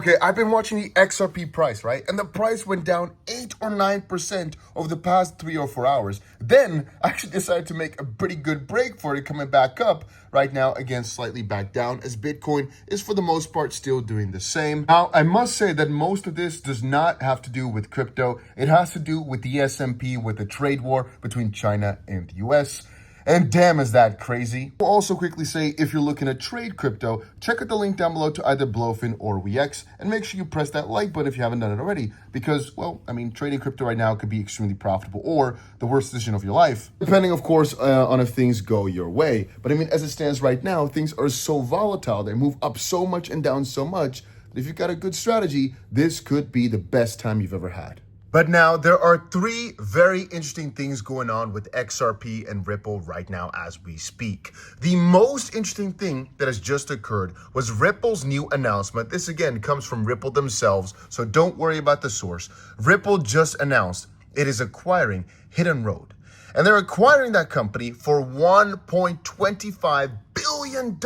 Okay, I've been watching the XRP price, right? And the price went down 8 or 9% over the past 3 or 4 hours. Then I actually decided to make a pretty good break for it, coming back up right now, again, slightly back down, as Bitcoin is for the most part still doing the same. Now, I must say that most of this does not have to do with crypto. It has to do with the S&P, with the trade war between China and the US. And damn, is that crazy. I'll also quickly say, if you're looking to trade crypto, check out the link down below to either 𝗫𝗀𝗃 or 𝗕𝗓𝗋, and make sure you press that like button if you haven't done it already, because, well, I mean, trading crypto right now could be extremely profitable or the worst decision of your life, depending, of course, on if things go your way. But I mean, as it stands right now, things are so volatile. They move up so much and down so much that if you've got a good strategy, this could be the best time you've ever had. But now there are 3 very interesting things going on with XRP and Ripple right now as we speak. The most interesting thing that has just occurred was Ripple's new announcement. This again comes from Ripple themselves, so don't worry about the source. Ripple just announced it is acquiring Hidden Road. And they're acquiring that company for $1.25 billion,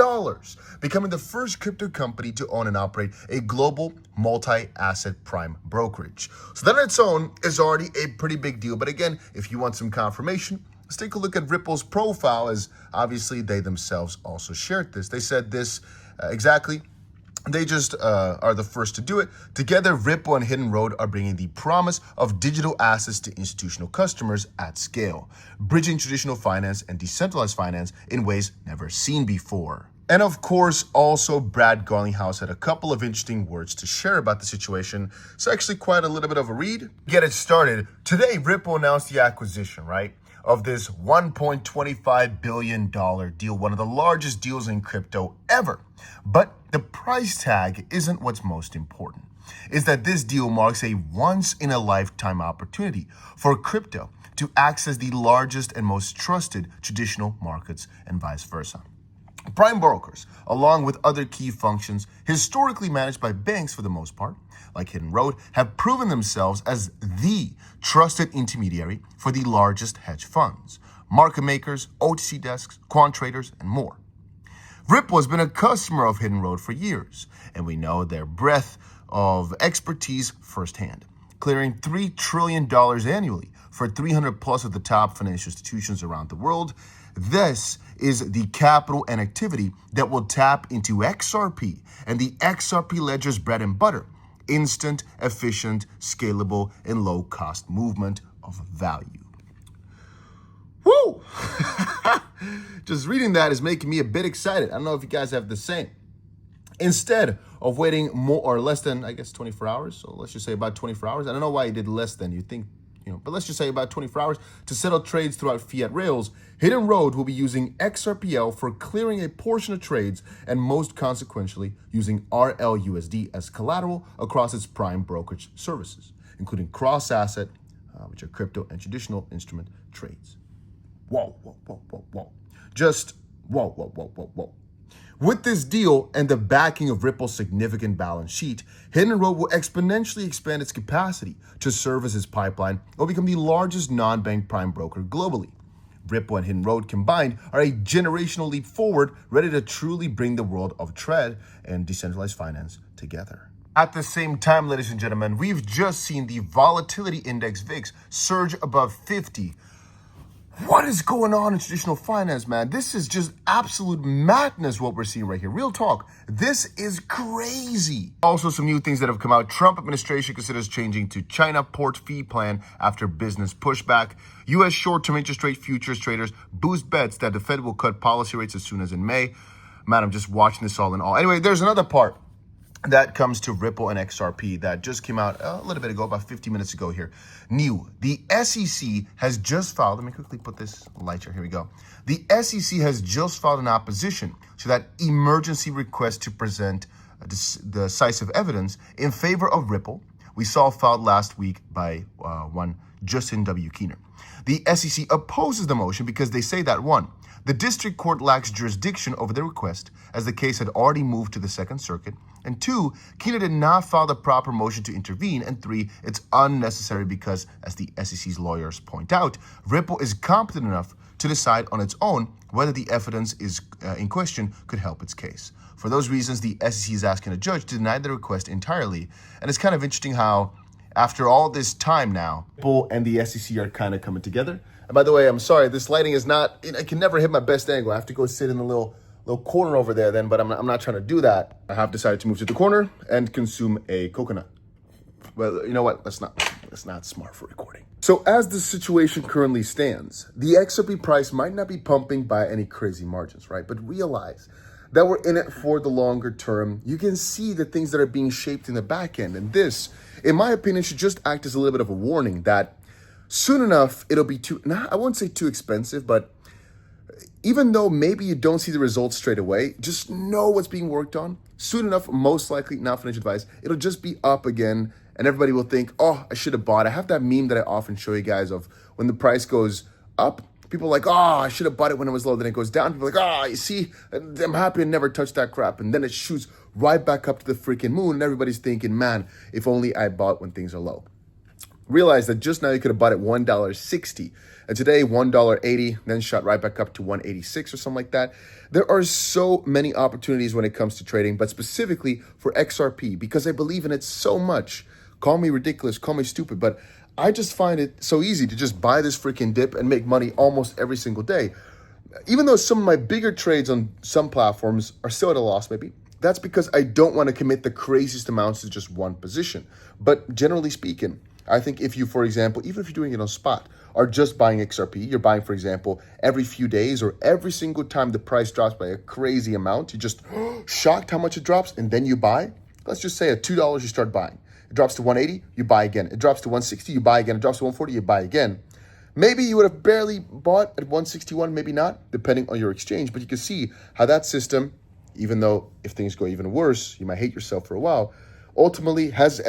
becoming the first crypto company to own and operate a global multi-asset prime brokerage. So that on its own is already a pretty big deal. But again, if you want some confirmation, let's take a look at Ripple's profile, as obviously they themselves also shared this. They said this exactly. They just are the first to do it. Together, Ripple and Hidden Road are bringing the promise of digital assets to institutional customers at scale, bridging traditional finance and decentralized finance in ways never seen before. And of course, also Brad Garlinghouse had a couple of interesting words to share about the situation. So actually quite a little bit of a read. Get it started. Today, Ripple announced the acquisition, right, of this $1.25 billion deal, one of the largest deals in crypto ever. But the price tag isn't what's most important. Is that this deal marks a once-in-a-lifetime opportunity for crypto to access the largest and most trusted traditional markets and vice versa. Prime brokers, along with other key functions historically managed by banks for the most part, like Hidden Road, have proven themselves as the trusted intermediary for the largest hedge funds, market makers, OTC desks, quant traders, and more. Ripple has been a customer of Hidden Road for years, and we know their breadth of expertise firsthand, clearing $3 trillion annually for 300 plus of the top financial institutions around the world. This is the capital and activity that will tap into XRP and the XRP ledger's bread and butter: instant, efficient, scalable, and low-cost movement of value. Woo! Just reading that is making me a bit excited. I don't know if you guys have the same. Instead of waiting more or less than, I guess, 24 hours, so let's just say about 24 hours. I don't know why you did less than, you think, but let's just say about 24 hours to settle trades throughout fiat rails, Hidden Road will be using XRPL for clearing a portion of trades, and most consequentially using RLUSD as collateral across its prime brokerage services, including cross-asset, which are crypto and traditional instrument trades. Whoa, whoa, whoa, whoa, whoa. Just whoa, whoa, whoa, whoa, whoa. With this deal and the backing of Ripple's significant balance sheet, Hidden Road will exponentially expand its capacity to serve as its pipeline or become the largest non-bank prime broker globally. Ripple and Hidden Road combined are a generational leap forward, ready to truly bring the world of trade and decentralized finance together. At the same time, ladies and gentlemen, we've just seen the volatility index VIX surge above 50. What is going on in traditional finance, man? This is just absolute madness what we're seeing right here. Real talk. This is crazy. Also, some new things that have come out. Trump administration considers changing to China port fee plan after business pushback. U.S. short-term interest rate futures traders boost bets that the Fed will cut policy rates as soon as in May. Man, I'm just watching this all in all. Anyway, there's another part that comes to Ripple and XRP that just came out a little bit ago, about 50 minutes ago here. New, the SEC has just filed, let me quickly put this light here we go. The SEC has just filed an opposition to that emergency request to present decisive evidence in favor of Ripple. We saw filed last week by one Justin W. Keener. The SEC opposes the motion because they say that 1, the district court lacks jurisdiction over the request as the case had already moved to the Second Circuit, and 2, Keener did not file the proper motion to intervene, and 3, it's unnecessary because, as the SEC's lawyers point out, Ripple is competent enough to decide on its own whether the evidence is in question could help its case. For those reasons, the SEC is asking a judge to deny the request entirely. And it's kind of interesting how, after all this time now, Apple and the SEC are kind of coming together. And by the way, I'm sorry, this lighting is not, I can never hit my best angle. I have to go sit in the little corner over there then, but I'm not trying to do that. I have decided to move to the corner and consume a coconut. Well, you know what? That's not smart for recording. So as the situation currently stands, the XRP price might not be pumping by any crazy margins, right? But realize that we're in it for the longer term. You can see the things that are being shaped in the back end. And this, in my opinion, should just act as a little bit of a warning that soon enough, it'll be I won't say too expensive, but even though maybe you don't see the results straight away, just know what's being worked on. Soon enough, most likely, not financial advice, it'll just be up again. And everybody will think, oh, I should have bought. I have that meme that I often show you guys of when the price goes up, people are like, oh, I should have bought it when it was low. Then it goes down. People are like, oh, you see, I'm happy I never touched that crap. And then it shoots right back up to the freaking moon. And everybody's thinking, man, if only I bought when things are low. Realize that just now you could have bought it $1.60. And today, $1.80, then shot right back up to $1.86 or something like that. There are so many opportunities when it comes to trading, but specifically for XRP, because I believe in it so much. Call me ridiculous, call me stupid, but I just find it so easy to just buy this freaking dip and make money almost every single day. Even though some of my bigger trades on some platforms are still at a loss, maybe, that's because I don't want to commit the craziest amounts to just one position. But generally speaking, I think if you, for example, even if you're doing it on spot, are just buying XRP, you're buying, for example, every few days or every single time the price drops by a crazy amount, you just shocked how much it drops and then you buy. Let's just say at $2 you start buying. It drops to 180, you buy again. It drops to 160, you buy again. It drops to 140, you buy again. Maybe you would have barely bought at 161, maybe not, depending on your exchange. But you can see how that system, even though if things go even worse, you might hate yourself for a while, ultimately has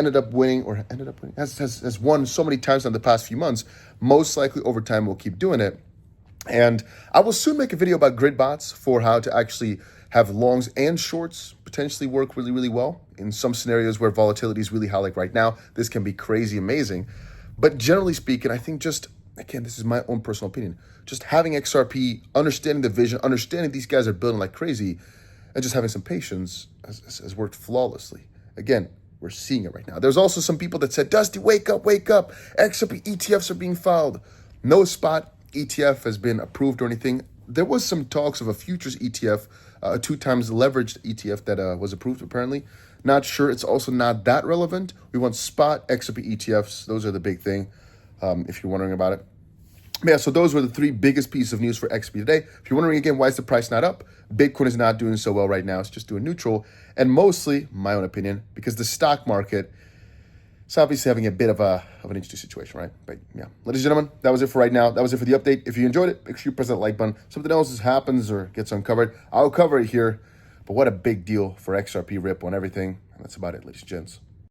won so many times in the past few months. Most likely over time we'll keep doing it. And I will soon make a video about grid bots for how to actually have longs and shorts potentially work really, really well in some scenarios where volatility is really high, like right now. This can be crazy amazing. But generally speaking, I think just, again, this is my own personal opinion, just having XRP, understanding the vision, understanding these guys are building like crazy, and just having some patience has worked flawlessly. Again, we're seeing it right now. There's also some people that said, Dusty, wake up, XRP ETFs are being filed. No spot ETF has been approved or anything. There was some talks of a futures ETF, a 2 times leveraged ETF that was approved apparently. Not sure. It's also not that relevant. We want spot XRP ETFs. Those are the big thing, if you're wondering about it. But yeah, so those were the 3 biggest pieces of news for XRP today. If you're wondering again, why is the price not up? Bitcoin is not doing so well right now. It's just doing neutral. And mostly, my own opinion, because the stock market is obviously having a bit of an interesting situation, right? But yeah, ladies and gentlemen, that was it for right now. That was it for the update. If you enjoyed it, make sure you press that like button. Something else happens or gets uncovered, I'll cover it here. But what a big deal for XRP, Ripple, and everything. And that's about it, ladies and gents.